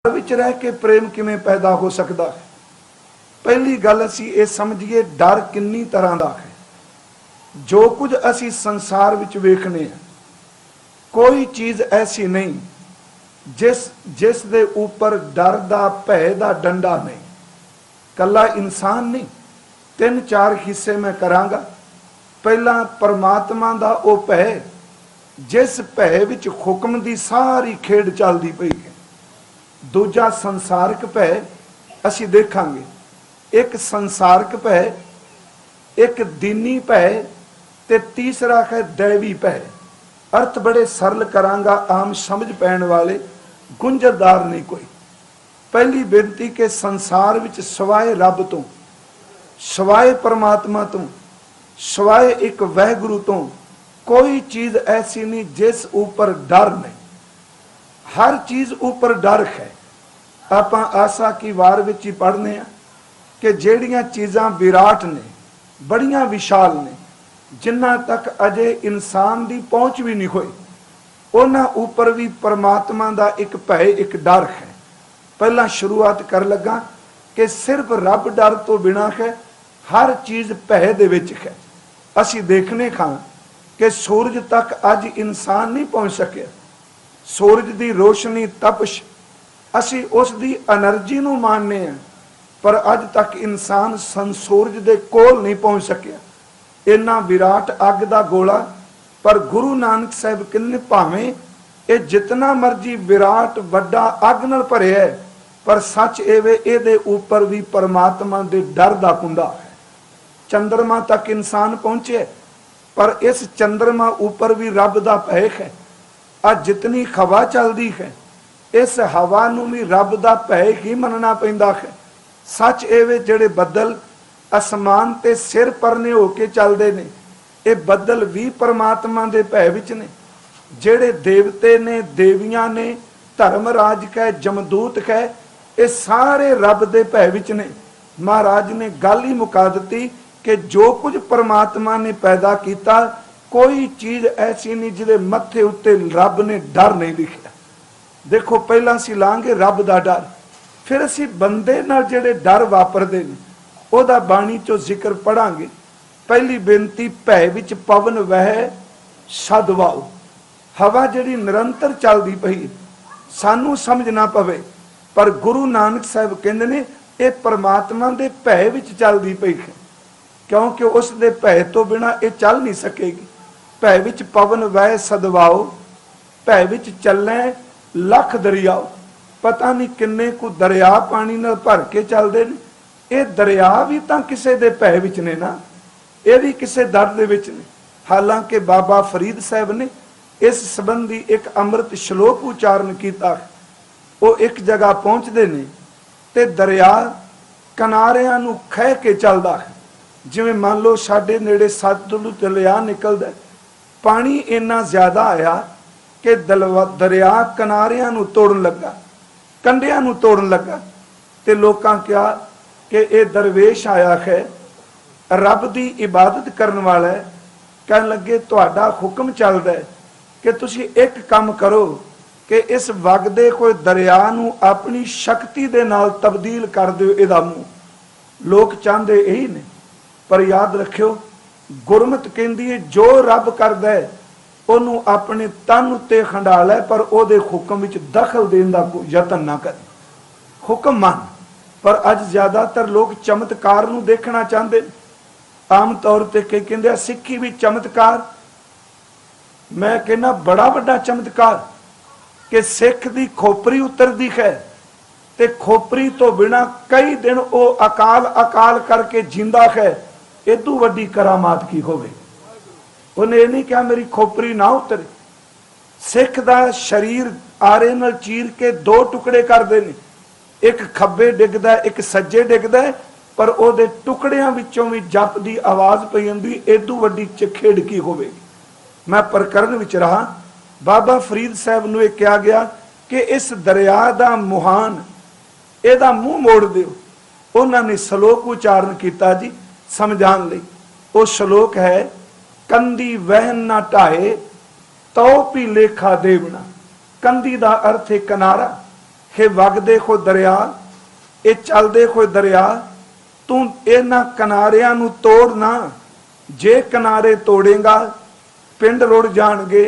विच रह के प्रेम किवें पैदा हो सकता है। पहली गल असी ये समझिए डर किन्नी तरह का है। जो कुछ असी संसार विच वेखने कोई चीज़ ऐसी नहीं जिस दे ऊपर डर दा भय दा डंडा नहीं। कला इंसान नहीं, तीन चार हिस्से मैं करांगा। पहला परमात्मा दा ओ भय जिस भय विच हुक्म दी सारी खेड चलदी पई है। दूजा संसारिक भय असी देखांगे। एक संसारिक भय, एक दीनी भय ते तीसरा है दैवी भय। अर्थ बड़े सरल करांगा, आम समझ पैण वाले, गुंजरदार नहीं कोई। पहली बेनती के संसार विच सवाए रब तो, सवाए परमात्मा तो, सवाए एक वाहिगुरु तो कोई चीज ऐसी नहीं जिस ऊपर डर नहीं। हर चीज ऊपर डर है। आप आशा की वार विच ही पढ़ने कि जेड़ियां चीज़ां विराट ने, बड़ियां विशाल ने, जिन्ना तक अजे इंसान की पहुँच भी नहीं हुई, उन्हां ऊपर भी परमात्मा का एक भय, एक डर है। पहला शुरुआत कर लगा कि सिर्फ रब डर तो बिना है, हर चीज़ भय दे विच है। असी देखने खां कि सूरज तक अज इंसान नहीं पहुँच सके। सूरज की रोशनी, तपश, असी उसकी एनर्जी नूं मानने हैं, पर अज तक इंसान सूरज के कोल नहीं पहुँच सकिया। इन्ना विराट अग का गोला, पर गुरु नानक साहब कहने भावें ये जितना मर्जी विराट वड्डा अग नाल भरे है, पर सच एवे इहदे ऊपर भी परमात्मा के डर का कुंडा है। चंद्रमा तक इंसान पहुंचे, पर इस चंद्रमा ऊपर भी रब का भय है। अज जितनी हवा चलती है, इस हवा नूं भी रब का भय ही मनना पैंदा है। सच एवे जेड़े बदल आसमान ते सिर परने होके चलते ने, ये बदल भी परमात्मा के भय विच ने। जेड़े देवते ने, देवियां ने, धर्मराज कह, जमदूत कह, ये सारे रब के भय विच ने। महाराज ने गल ही मुका दी कि जो कुछ परमात्मा ने पैदा किया, कोई चीज ऐसी नहीं जिहदे मत्थे उत्ते रब ने डर नहीं लिखिया। देखो पहला असीं लांगे रब का डर, फिर असीं बंदे नाल जिहड़े डर वापरदे ने ओहदा बाणी चो जिक्र पढ़ांगे। पहली बेनती, भय विच पवन वह सदवाओ। हवा जिहड़ी निरंतर चलदी पई, सानू समझ ना पवे, पर गुरु नानक साहब कहंदे ने ये परमात्मा दे भय विच चलदी पई है, क्योंकि उस दे भय तो बिना ये चल नहीं सकेगी। भय विच पवन वह सदवाओ, भय विच चले लख दरियाओ। पता नहीं किन्ने को दरिया पानी नाल भर के चलते हैं। ये दरिया भी तो किसी के भय विच ने ना, ये भी किसी डर दे विच ने। हालांकि बाबा फरीद साहब ने इस संबंधी एक अमृत श्लोक उच्चारण किया। वो एक जगह पहुँचते हैं ते दरिया किनारियां नूं खह के चलता है। जिवें मान लो साडे नेड़े सतलुज दरिया निकलदा, पानी इन्ना ज्यादा आया कि दरिया किनारियां नूं तोड़न लगा, कंढियां नूं तोड़न लगा। ते लोकां कहा कि यह दरवेश आया है, रब की इबादत करने वाला है। कहन लगे तुहाडा हुक्म चलदा है कि तुसीं एक काम करो कि इस वगदे कोई दरिया नूं अपनी शक्ति दे नाल तब्दील कर दिओ इहदा मूँह। लोग चाहते यही ने, पर याद रखियो गुरमत कहंदी है जो रब करदा है ਉਹਨੂੰ अपने तन उत्ते खंडा लै, पर ਉਹਦੇ हुक्म विच दखल देने का कोई यतन ना करे। हुक्म मन, पर अज ज़्यादातर लोग चमत्कार नूं देखना चाहते। आम तौर पर कई कहंदे सिक्खी भी चमत्कार। मैं कहना बड़ा वड्डा चमत्कार कि सिख दी खोपरी उतरदी है ते खोपरी तो बिना कई दिन वो अकाल अकाल करके जिंदा है। इदू वड्डी करामात की होवे। उन्हें यह नहीं कहा मेरी खोपरी ना उतरे। सिख दा शरीर आरे नाल चीर के दो टुकड़े कर देने, एक खब्बे डिगदा, एक सज्जे डिगदा, पर ओदे टुकड़ियां विचों भी जप दी आवाज़ पई हुंदी। एदू वड्डी खेड की होवेगी। मैं प्रकरण विच रहा, बाबा फरीद साहब नूं यह कहा गया कि इस दरिया दा मुहान, इहदा मूँह मोड़ दिओ। उन्होंने श्लोक उच्चारण किया जी समझाने लई। वो श्लोक है, कंदी वहन ना ढाए तो भी लेखा देवना। कंदी का अर्थ है किनारा, कि वगदे कोई दरिया, ये चलदे कोई दरिया, तू इन्हां किनारियां नूं तोड़ ना। जे किनारे तोड़ेगा पिंड रुड़ जाणगे,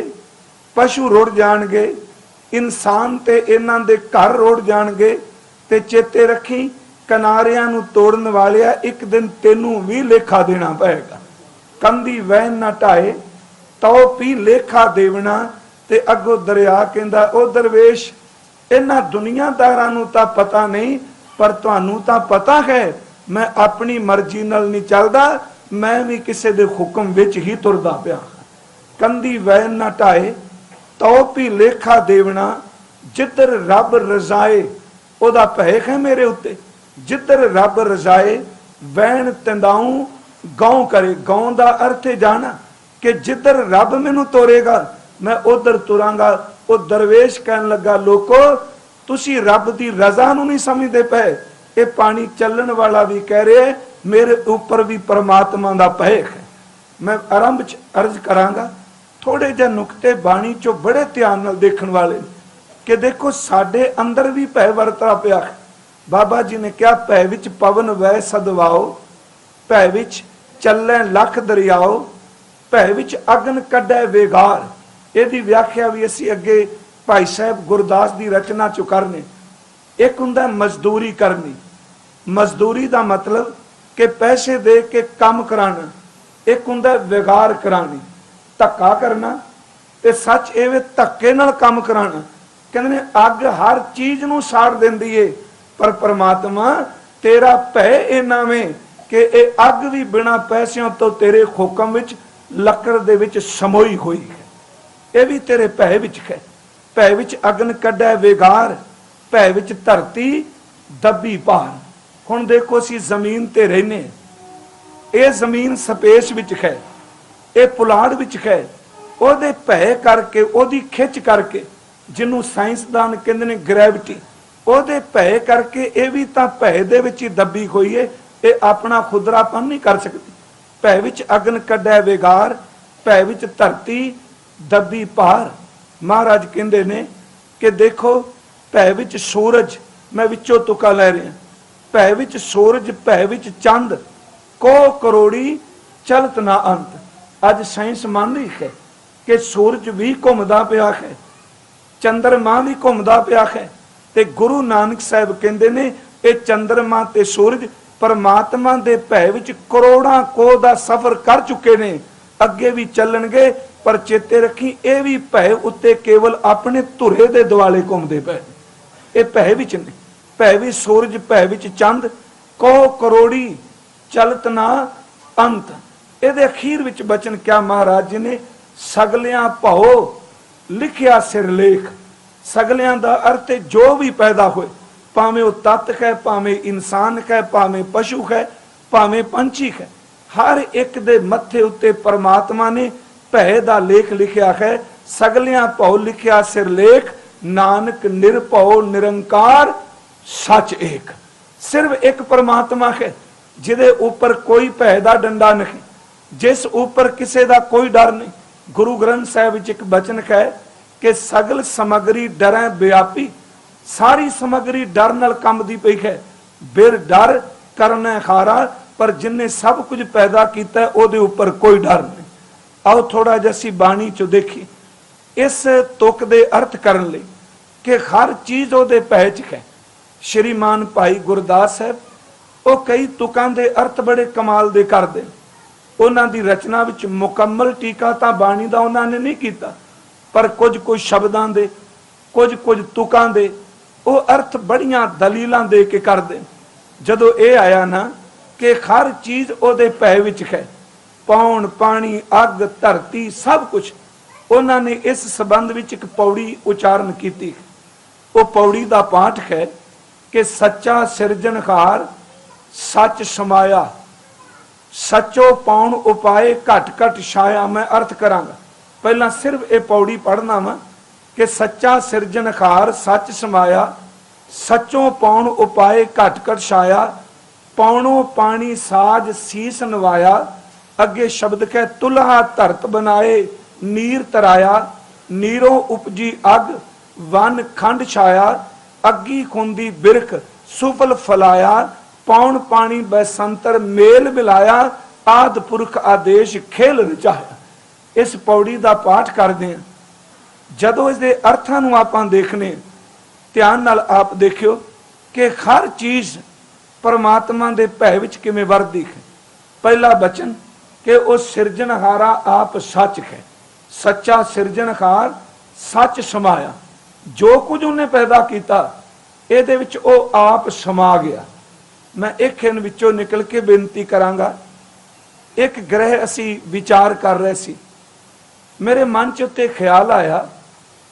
पशु रुड़ जाणगे, इंसान ते इन्हां दे घर रुड़ जाणगे। ते चेते रखी किनारियां नूं तोड़न वालिया एक दिन तेनू भी लेखा देना पएगा। कंधी वैन ना ढाए तो भी लेखा देवना। ते अगो दरिया कहंदा ओ दरवेश इन्हां दुनियादारां नूं तां पता नहीं, पर तुहानूं तां पता है मैं अपनी मर्जी नाल नहीं चलदा, मैं भी किसी दे हुक्म विच ही तुरदा पिया। कंधी वैन ना ढाए तो भी लेखा देवना। जिधर रब रजाए ओदा भैख है मेरे उत्ते। जिधर रब रजाए वैन तंदाऊं गांव करे। गांव दा अर्थ है जाना कि जिधर रब मैनू तोरेगा मैं उधर तुरांगा। वो दरवेश कहन लगा लोको तुसी रब दी रजा नू नहीं समझदे पे। ये पानी चलन वाला भी कह रहे मेरे ऊपर भी परमात्मा दा भैख है। मैं आरंभ च अर्ज करांगा थोड़े जे नुकते बाणी चो बड़े ध्यान नाल देखण वाले कि देखो साडे अंदर भी भय वरता पिया है। बाबा जी ने कहा भय विच पवन वै सदवाओ, भय विच चलै लख दरियाओ, भय विच अगन कढै वेगार। ਇਹਦੀ व्याख्या भी असी अगे भाई साहब गुरदास की रचना चो करने। एक हुंदा मजदूरी करनी, मजदूरी का मतलब कि पैसे दे के काम कराना। एक हुंदा विगार करानी, धक्का करना। ते सच एवे धक्के नाल काम कराना। कहंदे ने अग हर चीज नूं साड़ दिंदी है, पर परमात्मा तेरा भय इन्ना में कि ये अग भी बिना पैसों तो तेरे हुक्म विच लकड़ दे विच समोई हुई है। यह भी तेरे भय विच है। भय विच अगन कढै वेगार, भय विच धरती दबी पार। हुण देखो असीं जमीन ते रहने, ये जमीन स्पेस विच है, ये पुलाड़ विच है। ओहदे भय करके, ओहदी खिच करके, जिन्हों साइंसदान कहंदे ने ग्रैविटी, ओहदे भय करके ये भी तां भय दे विच ही दबी हुई है। ये अपना खुदरापन नहीं कर सकती। भय विच अगन कढै वेगार, भय विच धरती दबी पार। महाराज कहंदे ने कि देखो भय विच सूरज, मैं विचों तुका लै रहा, भय विच सूरज, भय विच चंद, को करोड़ी चलत ना अंत। अज साइंस मान रही है कि सूरज भी घूमदा पिया है, चंद्रमा भी घूमदा पिया है। ते गुरु नानक साहब कहंदे ने ये चंद्रमा ते सूरज परमात्मा दे भय विच करोड़ां को दा सफर कर चुके ने, अगे भी चलणगे। पर चेते रखी ये भी भय उत्ते केवल अपने धुरे दे दुआले घूमते पे। ये भय विच नहीं, भय भी सूरज, भय विच चंद, को करोड़ी चलत ना अंत। ये अखीर विच बचन क्या महाराज जी ने, सगलियां भाओ लिखिया सिरलेख। सगलियां दा अर्थ जो भी पैदा होए, भावें वो तत्त है, भावें इंसान है, भावें पशु है, भावें पंछी है, हर एक दे मत्थे उत्ते परमात्मा ने भय दा लेख लिखिया है। सगलियां भाओ लिखिया सिरलेख, नानक निरभौ निरंकार सच एक। सिर्फ एक परमात्मा है जिदे ऊपर कोई भय दा डंडा नहीं, जिस ऊपर किसी दा कोई डर नहीं। गुरु ग्रंथ साहिब विच एक बचन है कि सगल समगरी डरै व्यापी। सारी समगरी डर नाल कंबदी पई है, बिर डर करना खारा। पर जिन्हें सब कुछ पैदा किया ओदे ऊपर कोई डर नहीं। आओ थोड़ा जिहा असीं बाणी चो देखी इस तुक दे अर्थ करन लई कि हर चीज़ ओदे भय च है। श्रीमान भाई गुरदास साहब वो कई तुकां दे अर्थ बड़े कमाल दे करदे। उन्हां दी रचना विच मुकम्मल टीका तां बाणी दा उन्हां ने नहीं कीता, पर कुछ शब्दां दे, कुछ तुकां दे वो अर्थ बड़ियां दलीलां दे के करदे। जदों ये आया ना कि हर चीज़ ओदे भय विच है, पौण पानी अग धरती सब कुछ, उन्होंने इस संबंध विच एक पौड़ी उचारण की। वो पौड़ी का पाठ है कि सच्चा सिरजनहार सच समाया, सचो पौण उपाय घट घट छाया। मैं अर्थ करांगा, पहला सिर्फ ये पौड़ी पढ़ना वा कि सच्चा सिरजनहार सच समाया, सचो पौण उपाय घट घट छाया, पौणों पानी साज सीस नवाया। अगे शब्द कह तुल्हा धरत बनाए नीर तराया, नीरों उपजी अग वन खंड छाया, अग्गी खुंदी बिरख सुफल फलाया, पौन पानी बैसंतर मेल मिलाया, आद पुरख आदेश खेल रचाया। इस पौड़ी का पाठ करते हैं, जदों इसके अर्थां नूं आपां देखने, ध्यान नाल आप देखियो कि हर चीज़ परमात्मा के भय विच किवें वरदी है। पहला वचन कि वह सिरजनहारा आप सच है, सच्चा सिरजनहार सच समाया। जो कुछ उन्हें पैदा किया ਇਹਦੇ ਵਿੱਚ ਉਹ आप समा गया। मैं एक इन विचों निकल के बेनती करांगा। एक ग्रह असी विचार कर रहे सी, मेरे मन च उत्ते ख्याल आया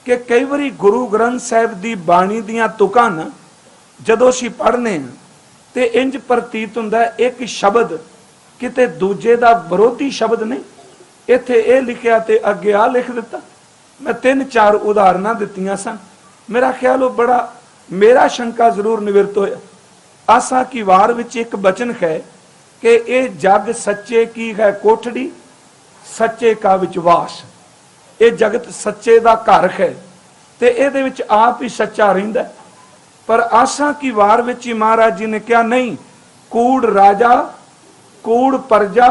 कि कई बारी गुरु ग्रंथ साहिब की बाणी दियां तुकां न जदों असी पढ़ने ते इंज प्रतीत हुंदा एक शब्द किते दूजे दा विरोधी शब्द नहीं, इत्थे ये लिखिया ते अगे आ लिख दिता। मैं 3-4 उदाहरणां दित्तियां सन। मेरा ख्याल वो बड़ा, मेरा शंका जरूर निवृत्त होया। आसा की वार विच एक वचन है कि ये जग सच्चे की है कोठड़ी, सच्चे का विचवास। ये जगत सच्चे का घर है ते इहदे विच आप ही सच्चा रहिंदा। पर आसा की वार विच ही महाराज जी ने कहा नहीं, कूड़ राजा, कूड़ प्रजा,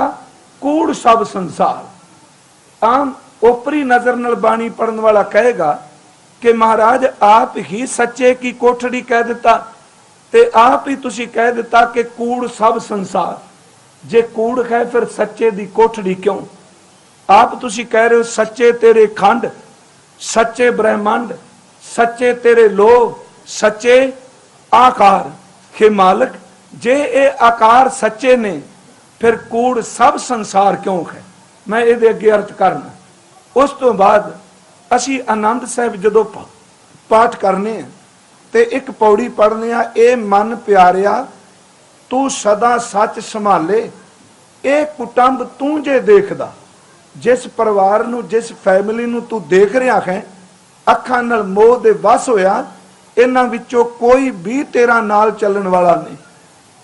कूड़ सब संसार। आम ओपरी नजर नाल बाणी पढ़न वाला कहेगा कि महाराज आप ही सच्चे की कोठड़ी कह दिता ते आप ही तुसी कह दिता कि कूड़ सब संसार। जे कूड़ है फिर सच्चे दी कोठड़ी क्यों? आप तुसी कह रहे हो सच्चे तेरे खंड, सच्चे ब्रह्मांड, सच्चे तेरे लोह, सच्चे आकार। हे मालक, जे ये आकार सच्चे ने फिर कूड़ सब संसार क्यों है? मैं ये अगे अर्थ करना। उस तो बाद असी आनंद साहिब जदों पाठ करने ते एक पौड़ी पढ़ने आ, ए मन प्यारिया तू सदा सच संभाले, ए कुटुंब तू जे देखदा। जिस परिवार नूं, जिस फैमिली नूं तू देख रहा है, अखां नाल मोह दे वस होया, इन्हां विचों कोई भी तेरा नाल चलण वाला नहीं।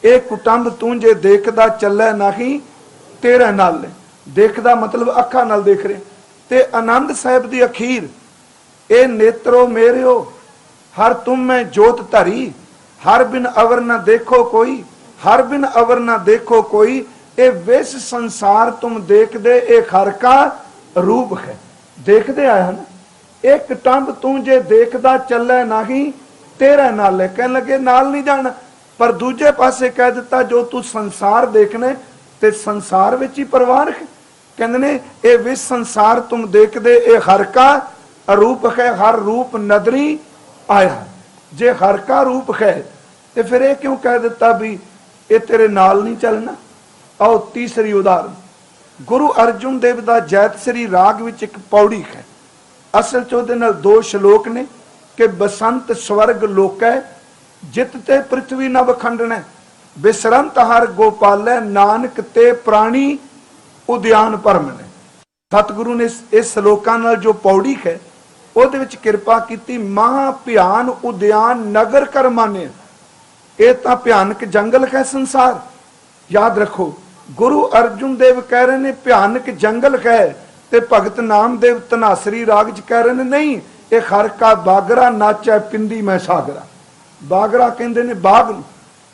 ए कुटुंब तू जे देखदा चलै नहीं तेरे नाल। देखदा मतलब अखां नाल देख रहे। ते आनंद साहिब दी अखीर, ए नेत्रो मेरियो हर तुम में जोत धरी, हर बिन अवर न देखो कोई, हर बिन अवर न देखो कोई, ए विस संसार तुम देख दे, ए हर का रूप है। देखते आया ना, एक टंब तू जे देखदा चले नहीं तेरे नाल। कहने लगे नाल नहीं जाना, पर दूजे पासे कह दिता जो तू संसार देखने ते संसार विच ही परवार है। कहते ने ए विस संसार तुम देख दे, ए हर का रूप है, हर रूप नदरी आया। जे हर का रूप है तो फिर ये क्यों कह दिता भी ये तेरे नाल नहीं चलना? आओ तीसरी उदाहरण, गुरु अर्जुन देव दा जैतसरी राग विच एक पौड़ी है। असल च उहदे नाल 2 श्लोक ने कि बसंत स्वर्ग लोकै, जितते पृथ्वी न बखंडने, बिसरंत हर गोपालै, नानक ते प्राणी उद्यान परमने। सतगुरु ने इस श्लोकां नाल जो पौड़ी है ਉਹਦੇ ਵਿੱਚ ਕਿਰਪਾ ਕੀਤੀ। ਮਹਾ ਭਿਆਨ ਉਦਿਆਨ ਨਗਰ ਕਰ ਮਾਨੇ, ਇਹ ਤਾਂ ਭਿਆਨਕ ਜੰਗਲ ਹੈ ਸੰਸਾਰ। याद रखो, गुरु अर्जुन देव कह रहे ने भयानक जंगल है, ते भगत नामदेव धनासरी राग च कह रहे ने नहीं, ये खर का बागरा नाचा पिंडी मैं सागरा। बागरा कहते ने बाग,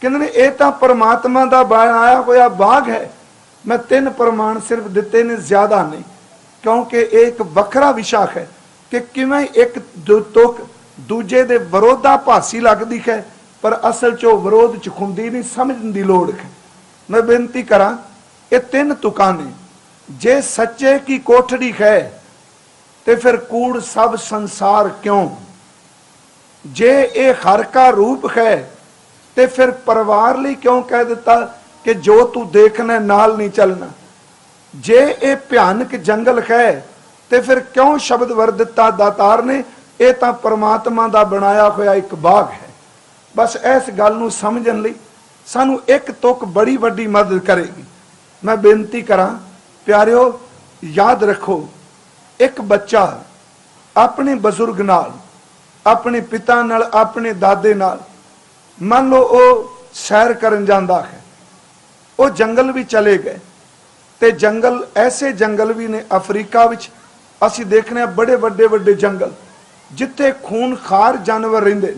कहते ने यह तो परमात्मा का बनाया होया बाग है। मैं 3 प्रमाण सिर्फ दिते ने, ज्यादा नहीं, क्योंकि एक वखरा विषय है कि किवें एक तुक दूजे दे विरोधाभासी लगती है, पर असल च विरोध च खुंदी नहीं, समझने की लोड़ है। मैं बेनती करा, ये 3 तुकां ने, जे सच्चे की कोठड़ी है ते फिर कूड़ सब संसार क्यों? जे ये हर का रूप है ते फिर परिवार लिए क्यों कह दिता कि जो तू देखना नाल नहीं चलना? जे ये भयानक जंगल है ते फिर क्यों शब्द वर दिता दातार ने? यह तो परमात्मा का बनाया होया एक बाग है। बस इस गल नूं समझण लई सानू एक तुक बड़ी वड्डी मदद करेगी। मैं बेनती करा प्यारिओ, याद रखो, एक बच्चा अपने बजुर्ग नाल, अपने पिता नाल, अपने दादे नाल, मान लो वो सैर करन जांदा है, वो जंगल भी चले गए, ते जंगल ऐसे जंगल भी ने अफ्रीका विच असीं देखने बड़े वड्डे वड्डे जंगल जिथे खून खार जानवर रहिंदे,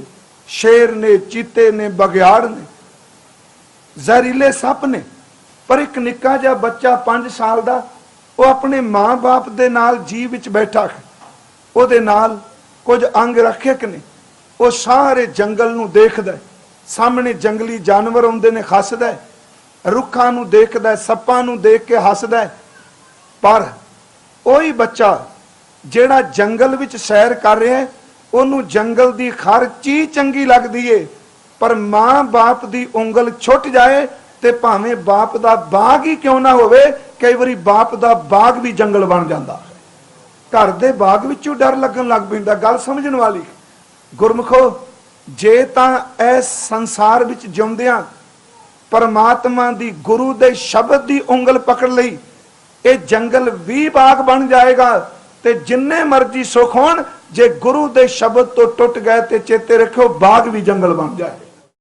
शेर ने, चीते ने, बघियाड़ ने, ਜ਼ਹਿਰੀਲੇ ਸੱਪ ਨੇ। ਪਰ ਇੱਕ ਨਿੱਕਾ ਜਿਹਾ ਬੱਚਾ 5 ਸਾਲ ਦਾ, ਉਹ ਆਪਣੇ ਮਾਂ-ਬਾਪ ਦੇ ਨਾਲ ਜੀ ਵਿੱਚ ਬੈਠਾ ਹੈ, ਉਹਦੇ ਨਾਲ ਕੁਝ ਅੰਗ ਰੱਖਿਅਕ ਨੇ, ਉਹ ਸਾਰੇ ਜੰਗਲ ਨੂੰ ਦੇਖਦਾ ਹੈ, ਸਾਹਮਣੇ ਜੰਗਲੀ ਜਾਨਵਰ ਆਉਂਦੇ ਨੇ, ਹੱਸਦਾ ਹੈ, ਰੁੱਖਾਂ ਨੂੰ ਦੇਖਦਾ ਹੈ, ਸੱਪਾਂ ਨੂੰ ਦੇਖ ਕੇ ਹੱਸਦਾ ਹੈ। ਪਰ ਉਹੀ ਬੱਚਾ ਜਿਹੜਾ ਜੰਗਲ ਵਿੱਚ ਸੈਰ ਕਰ ਰਿਹਾ ਹੈ, ਉਹਨੂੰ ਜੰਗਲ ਦੀ ਹਰ ਚੀਜ਼ ਚੰਗੀ ਲੱਗਦੀ ਏ, ਪਰ ਮਾਂ-ਬਾਪ ਦੀ ਉਂਗਲ ਛੁੱਟ ਜਾਏ ਤੇ ਭਾਵੇਂ ਬਾਪ ਦਾ ਬਾਗ ਹੀ ਕਿਉਂ ਨਾ ਹੋਵੇ, ਕਈ ਵਾਰੀ ਬਾਪ ਦਾ ਬਾਗ ਵੀ ਜੰਗਲ ਬਣ ਜਾਂਦਾ। ਘਰ ਦੇ ਬਾਗ ਵਿੱਚੋਂ ਡਰ ਲੱਗਣ ਲੱਗ ਪੈਂਦਾ। ਗੱਲ ਸਮਝਣ ਵਾਲੀ ਗੁਰਮੁਖੋ, ਜੇ ਤਾਂ ਇਸ ਸੰਸਾਰ ਵਿੱਚ ਜਿਉਂਦਿਆਂ ਪਰਮਾਤਮਾ ਦੀ, ਗੁਰੂ ਦੇ ਸ਼ਬਦ ਦੀ ਉਂਗਲ ਪਕੜ ਲਈ, ਇਹ ਜੰਗਲ ਵੀ ਬਾਗ ਬਣ ਜਾਏਗਾ। ਤੇ ਜਿੰਨੇ ਮਰਜ਼ੀ ਸੁੱਖ ਹੋਣ, ਜੇ ਗੁਰੂ ਦੇ ਸ਼ਬਦ ਤੋਂ ਟੁੱਟ ਗਏ ਤੇ ਚੇਤੇ ਰੱਖਿਓ ਬਾਗ ਵੀ ਜੰਗਲ ਬਣ ਜਾਏ।